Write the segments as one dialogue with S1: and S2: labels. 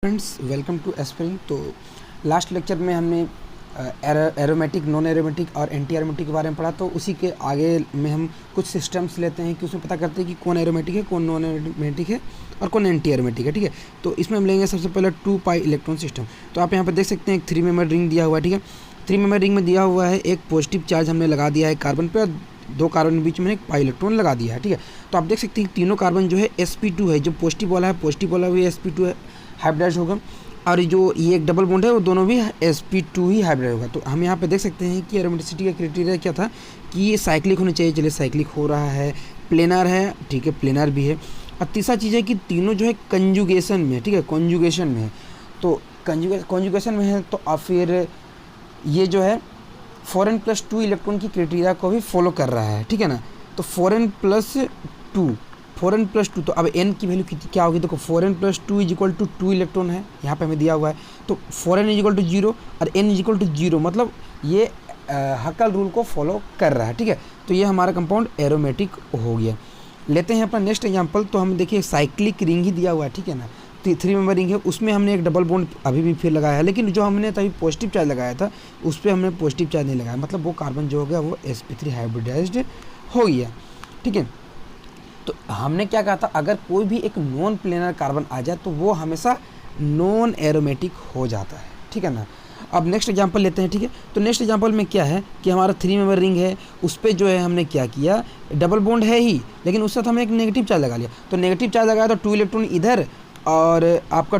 S1: Friends, welcome to aspirin. तो last lecture में हमने एरोमेटिक, नॉन एरोमेटिक और एंटी एरोमेटिक के बारे में पढ़ा। तो उसी के आगे में हम कुछ सिस्टम्स लेते हैं कि उसमें पता करते हैं कि कौन एरोमेटिक है, कौन नॉन एरोमेटिक है और कौन एंटी एरोमेटिक है। ठीक है, तो इसमें हम लेंगे सबसे पहले 2 पाई इलेक्ट्रॉन सिस्टम। तो आप यहाँ पर देख सकते हैं एक 3 मेंबर रिंग दिया हुआ है। ठीक है, 3 मेंबर रिंग में दिया हुआ है एक पॉजिटिव चार्ज हमने लगा दिया है कार्बन पे, और 2 कार्बन के बीच में एक पाई इलेक्ट्रॉन लगा दिया है। ठीक है, तो आप देख सकते हैं तीनों कार्बन जो है sp2 है, जो पॉजिटिव वाला है, पॉजिटिव वाला भी sp2 है, हाइब्रिडाइज होगा, और जो ये एक डबल बॉन्ड है वो दोनों भी sp2 ही हाइब्रिड होगा। तो हम यहाँ पे देख सकते हैं कि एरोमेटिसिटी का क्राइटेरिया क्या था कि ये साइक्लिक होना चाहिए। चलिए, साइक्लिक हो रहा है, प्लेनर है, ठीक है, प्लेनर भी है। और तीसरा चीज़ है कि तीनों जो है कंजुगेशन में है। ठीक है, कॉन्जुगेशन में है। तो कॉन्जुगेशन में है तो फिर ये जो है 4n+2 इलेक्ट्रॉन की क्राइटेरिया को भी फॉलो कर रहा है। ठीक है ना, तो 4n+2 तो अब n की वैल्यू कितनी क्या होगी? देखो 4n+2 = 2 इलेक्ट्रॉन है, यहाँ पे हमें दिया हुआ है। तो 4n = 0 और n = 0, मतलब ये हकल रूल को फॉलो कर रहा है। ठीक है, तो ये हमारा कंपाउंड एरोमेटिक हो गया। लेते हैं अपना नेक्स्ट एग्जांपल। तो हम देखिए साइक्लिक रिंग ही दिया हुआ है। ठीक है ना, 3 मेंबर रिंग है, उसमें हमने एक डबल बॉन्ड अभी भी फिर लगाया है, लेकिन जो हमने तभी पॉजिटिव चार्ज लगाया था उस पर हमने पॉजिटिव चार्ज नहीं लगाया, मतलब वो कार्बन जो हो गया वो sp3 हाइब्रिडाइज्ड हो गया। ठीक है, तो हमने क्या कहा था, अगर कोई भी एक नॉन प्लेनर कार्बन आ जाए तो वो हमेशा नॉन एरोमेटिक हो जाता है। ठीक है ना, अब नेक्स्ट एग्जांपल लेते हैं। ठीक है, तो नेक्स्ट एग्जांपल में क्या है कि हमारा 3 मेंबर रिंग है, उस पर जो है हमने क्या किया, डबल बॉन्ड है ही, लेकिन उससे हमने एक नेगेटिव चार्ज लगा लिया। तो नेगेटिव चार्ज लगाया तो 2 इलेक्ट्रॉन इधर और आपका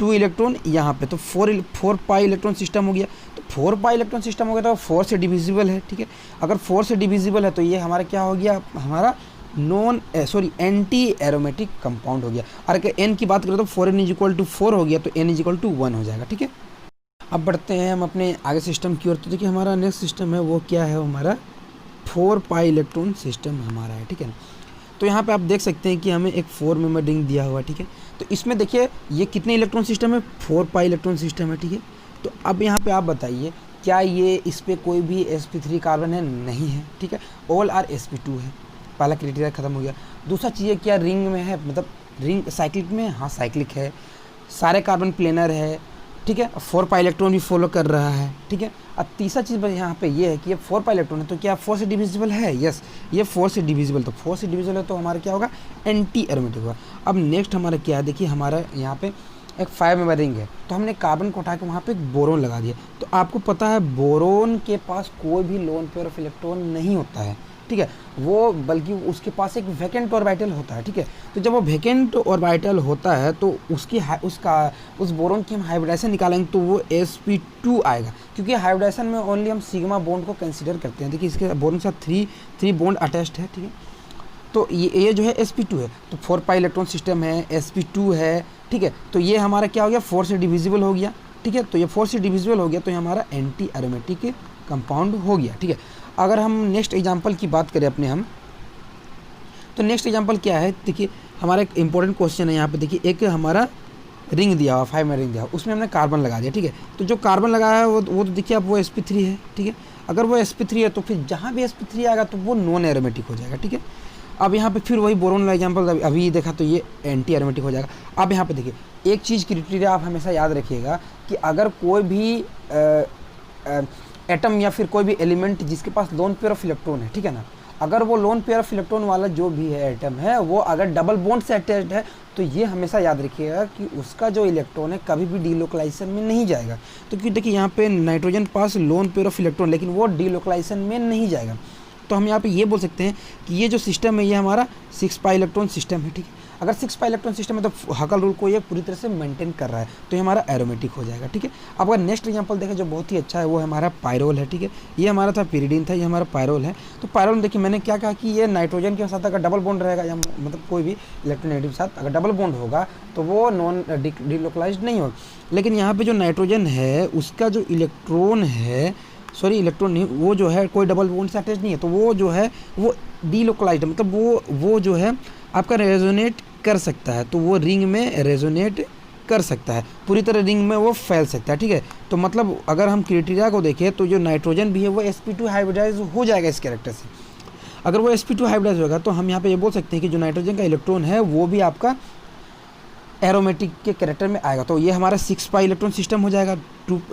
S1: 2 इलेक्ट्रॉन यहाँ पे, तो 4 पाई इलेक्ट्रॉन सिस्टम हो गया। तो 4 पाई इलेक्ट्रॉन सिस्टम हो गया तो 4 से डिविजिबल है। ठीक है, अगर 4 से डिविजिबल है तो ये हमारा क्या हो गया, हमारा एंटी एरोमेटिक कंपाउंड हो गया। और अगर n की बात करें तो 4n = 4 हो गया, तो n = 1 हो जाएगा। ठीक है, अब बढ़ते हैं हम अपने आगे सिस्टम की ओर। तो देखिए हमारा नेक्स्ट सिस्टम है वो क्या है, हमारा 4 पाई इलेक्ट्रॉन सिस्टम हमारा है। ठीक है, तो यहाँ पे आप देख सकते हैं कि हमें एक 4 मेंबर रिंग दिया हुआ है। ठीक है, तो इसमें देखिए ये कितने इलेक्ट्रॉन सिस्टम है, 4 पाई इलेक्ट्रॉन सिस्टम है। ठीक है, तो अब यहाँ पे आप बताइए क्या ये इस पर कोई भी sp3 कार्बन है? नहीं है। ठीक है, ऑल आर sp2 है, पहला क्राइटेरिया खत्म हो गया। दूसरा चीज़ है क्या रिंग में है, मतलब रिंग साइक्लिक में? हाँ साइक्लिक है, सारे कार्बन प्लेनर है। ठीक है, 4 पाई इलेक्ट्रॉन भी फॉलो कर रहा है। ठीक है, अब तीसरा चीज़ यहाँ पे ये है कि ये 4 पाई इलेक्ट्रॉन है तो क्या 4 से डिविजिबल है? यस, ये 4 से डिविजिबल, तो 4 से डिविजिबल है तो हमारा क्या होगा, एंटी एरोमेटिक होगा। अब नेक्स्ट हमारा क्या है, देखिए हमारा यहाँ पे एक 5 मेंबर रिंग है, तो हमने कार्बन को उठा के वहाँ पे एक बोरोन लगा दिया। तो आपको पता है बोरोन के पास कोई भी लोन पेयर ऑफ इलेक्ट्रॉन नहीं होता है। ठीक है, वो बल्कि उसके पास एक वैकेंट ऑर्बिटल होता है। ठीक है, तो जब वो वैकेंट ऑर्बिटल होता है तो उस बोरोन की हम हाइब्रिडाइजेशन निकालेंगे तो वो sp2 आएगा, क्योंकि हाइब्रिडाइजेशन में ओनली हम सिग्मा बॉन्ड को कंसीडर करते हैं। देखिए इसके बोरोन के साथ 3 बॉन्ड अटैच्ड है। ठीक है, तो ये जो है sp2 है, तो 4 पाई इलेक्ट्रॉन सिस्टम है, sp2 है। ठीक है, तो ये हमारा क्या हो गया, 4 से डिविजिबल हो गया। ठीक है, तो ये 4 से डिविजिबल हो गया तो ये हमारा एंटी एरोमेटिक कंपाउंड हो गया। ठीक है, अगर हम नेक्स्ट एग्जांपल की बात करें अपने हम, तो नेक्स्ट एग्जांपल क्या है, देखिए हमारा एक इंपॉर्टेंट क्वेश्चन है यहाँ पे। देखिए एक हमारा रिंग दिया हुआ, 5 में रिंग दिया हुआ, उसमें हमने कार्बन लगा दिया। ठीक है, तो जो कार्बन लगाया है वो तो देखिए अब वो sp3 है। ठीक है, अगर वो sp3 है तो फिर जहाँ भी sp3 आएगा तो वो नॉन एरोमेटिक हो जाएगा। ठीक है, अब यहाँ पे फिर वही बोरोन का एग्जाम्पल अभी देखा तो ये एंटी एरोमेटिक हो जाएगा। अब यहाँ पे देखिए एक चीज़ क्राइटेरिया आप हमेशा याद रखिएगा कि अगर कोई भी एटम या फिर कोई भी एलिमेंट जिसके पास लोन पेयर ऑफ इलेक्ट्रॉन है, ठीक है ना, अगर वो लोन पेयर ऑफ इलेक्ट्रॉन वाला जो भी है एटम है वो अगर डबल बॉन्ड से अटैच्ड है तो ये हमेशा याद रखिएगा कि उसका जो इलेक्ट्रॉन है कभी भी डीलोकलाइजेशन में नहीं जाएगा। तो क्योंकि देखिए यहाँ पे nitrogen pass lone pair of electron, लेकिन वो डीलोकलाइजेशन में नहीं जाएगा। तो हम यहाँ पे ये बोल सकते हैं कि ये जो सिस्टम है ये हमारा 6 पाई इलेक्ट्रॉन सिस्टम है। ठीक है, अगर 6 पाई इलेक्ट्रॉन सिस्टम है तो हकल रूल को ये पूरी तरह से मेंटेन कर रहा है, तो ये हमारा एरोमेटिक हो जाएगा। ठीक है, अब अगर नेक्स्ट एग्जांपल देखें जो बहुत ही अच्छा है वो हमारा पायरोल है। ठीक है, ये हमारा था पिरिडीन था, ये हमारा पायरोल है। तो पायरोल में देखिए मैंने क्या कहा कि ये नाइट्रोजन के साथ अगर डबल बॉन्ड रहेगा या मतलब कोई भी इलेक्ट्रोनेगेटिव के साथ अगर डबल बॉन्ड होगा तो वो नॉन डीलोकलाइज्ड नहीं होगा। लेकिन यहाँ पर जो नाइट्रोजन है उसका जो इलेक्ट्रॉन है, सॉरी इलेक्ट्रॉन नहीं, वो जो है कोई डबल बॉन्ड से अटैच नहीं है, तो वो जो है वो डीलोकलाइज्ड, मतलब वो जो है आपका रेजोनेट कर सकता है, तो वो रिंग में रेजोनेट कर सकता है, पूरी तरह रिंग में वो फैल सकता है। ठीक है, तो मतलब अगर हम क्राइटेरिया को देखें तो जो नाइट्रोजन भी है वो sp2 हाइब्रिडाइज हो जाएगा इस कैरेक्टर से। अगर वो sp2 हाइब्रिडाइज होगा तो हम यहाँ पे ये बोल सकते हैं कि जो नाइट्रोजन का इलेक्ट्रॉन है वो भी आपका एरोमेटिक के कैरेक्टर में आएगा। तो ये हमारा 6 पाई इलेक्ट्रॉन सिस्टम हो जाएगा।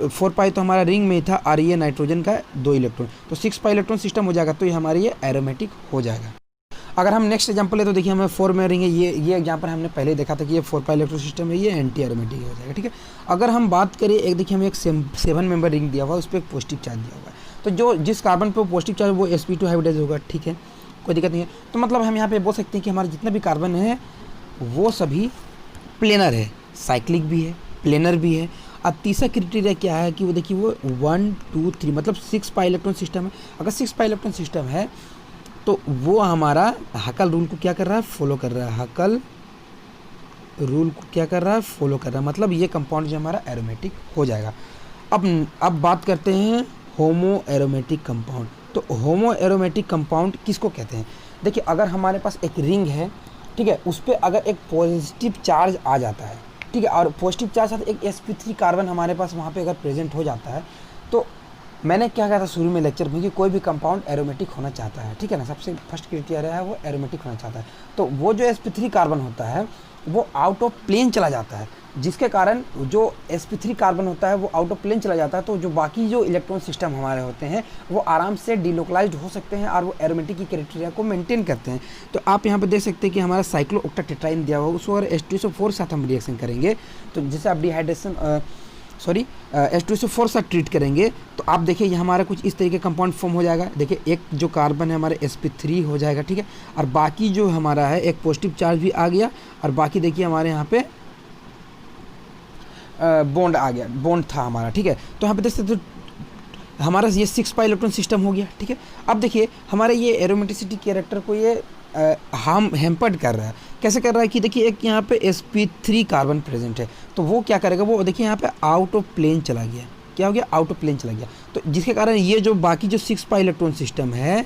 S1: 4 पाई तो हमारा रिंग में था और ये नाइट्रोजन का 2 इलेक्ट्रॉन, तो 6 पाई इलेक्ट्रॉन सिस्टम हो जाएगा। तो ये हमारी ये एरोमेटिक हो जाएगा। अगर हम नेक्स्ट एग्जांपल ले तो देखिए हमें 4 में रिंग है, ये एग्जांपल हमने पहले देखा था कि ये 4 पाई इलेक्ट्रॉन सिस्टम है, ये एंटी एरोमेटिक हो जाएगा। ठीक है, अगर हम बात करें एक देखिए हमें एक 7 मेंबर रिंग दिया हुआ है, उस पर एक पॉजिटिव चार्ज दिया हुआ है, तो जो जिस कार्बन पे पॉजिटिव चार्ज वो sp2 हाइब्रिडाइज होगा। ठीक है, कोई दिक्कत नहीं है। तो मतलब हम यहाँ पे बोल सकते हैं कि हमारे जितने भी कार्बन है वो सभी प्लेनर है, साइक्लिक भी है, प्लेनर भी है। अब तीसरा क्राइटेरिया क्या है कि वो देखिए वो 1 2 3 मतलब 6 पाई इलेक्ट्रॉन सिस्टम है। अगर 6 पाई इलेक्ट्रॉन सिस्टम है तो वो हमारा हकल रूल को क्या कर रहा है, फॉलो कर रहा है। हकल रूल को क्या कर रहा है, फॉलो कर रहा है। मतलब ये कंपाउंड जो हमारा एरोमेटिक हो जाएगा। अब बात करते हैं होमो एरोमेटिक कंपाउंड। तो होमो एरोमेटिक कंपाउंड किसको कहते हैं? देखिए अगर हमारे पास एक रिंग है, ठीक है, उस पर अगर एक पॉजिटिव चार्ज आ जाता है, ठीक है, और पॉजिटिव चार्ज साथ एक sp3 कार्बन हमारे पास वहाँ पे अगर प्रेजेंट हो जाता है, तो मैंने क्या कहा था शुरू में लेक्चर में कि कोई भी कंपाउंड एरोमेटिक होना चाहता है, ठीक है ना, सबसे फर्स्ट क्राइटेरिया है वो एरोमेटिक होना चाहता है। तो वो जो sp3 कार्बन होता है वो आउट ऑफ प्लेन चला जाता है, जिसके कारण जो sp3 कार्बन होता है वो आउट ऑफ प्लेन चला जाता है। तो जो बाकी जो इलेक्ट्रॉन सिस्टम हमारे होते हैं वो आराम से डिलोकलाइज्ड हो सकते हैं और वो एरोमेटिक की क्राइटेरिया को मेंटेन करते हैं। तो आप यहाँ पे देख सकते हैं कि हमारा साइक्लोऑक्टेट्राइन दिया हुआ, उसको अगर H2SO4 साथ हम रिएक्शन करेंगे तो जैसे आप डिहाइड्रेशन H2SO4 साथ ट्रीट करेंगे तो आप देखिए ये हमारा कुछ इस तरीके कंपाउंड फॉर्म हो जाएगा। देखिए एक जो कार्बन है हमारे sp3 हो जाएगा, ठीक है, और बाकी जो हमारा है एक पॉजिटिव चार्ज भी आ गया और बाकी देखिए हमारे यहाँ पे बॉन्ड आ गया, बॉन्ड था हमारा। ठीक है, तो यहाँ पे देख सकते तो हमारा ये 6 पाई इलेक्ट्रॉन सिस्टम हो गया। ठीक है, अब देखिए हमारे ये एरोमेटिसिटी कैरेक्टर को ये हार्म हैम्पर्ड कर रहा है। कैसे कर रहा है कि देखिए एक यहाँ पे sp3 कार्बन प्रेजेंट है, तो वो क्या करेगा, वो देखिए यहाँ पे आउट ऑफ प्लेन चला गया। क्या हो गया, आउट ऑफ प्लेन चला गया। तो जिसके कारण ये जो बाकी जो 6 पाई इलेक्ट्रॉन सिस्टम है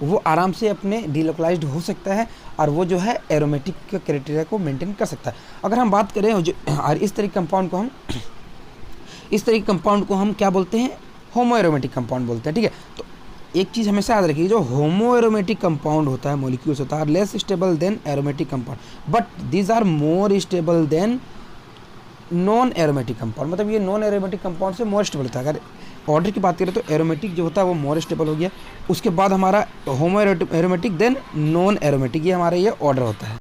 S1: वो आराम से अपने डिलोकलाइज्ड हो सकता है और वो जो है एरोमेटिक के क्राइटेरिया को मेंटेन कर सकता है। अगर हम बात करें जो और इस तरह कंपाउंड को हम क्या बोलते हैं, होमो एरोमेटिक कंपाउंड बोलते हैं। ठीक है, तो एक चीज़ हमेशा याद रखिए, जो होमो एरोमेटिक कंपाउंड होता है, मॉलिक्यूल्स होता है, less stable than aromatic compound, but these are more stable than non aromatic compound. मतलब ये नॉन एरोमेटिक कंपाउंड से मोर स्टेबल होता है। अगर ऑर्डर की बात करें तो एरोमेटिक जो होता है वो मोर स्टेबल हो गया, उसके बाद हमारा homo aromatic then non aromatic, ये हमारा ये ऑर्डर होता है।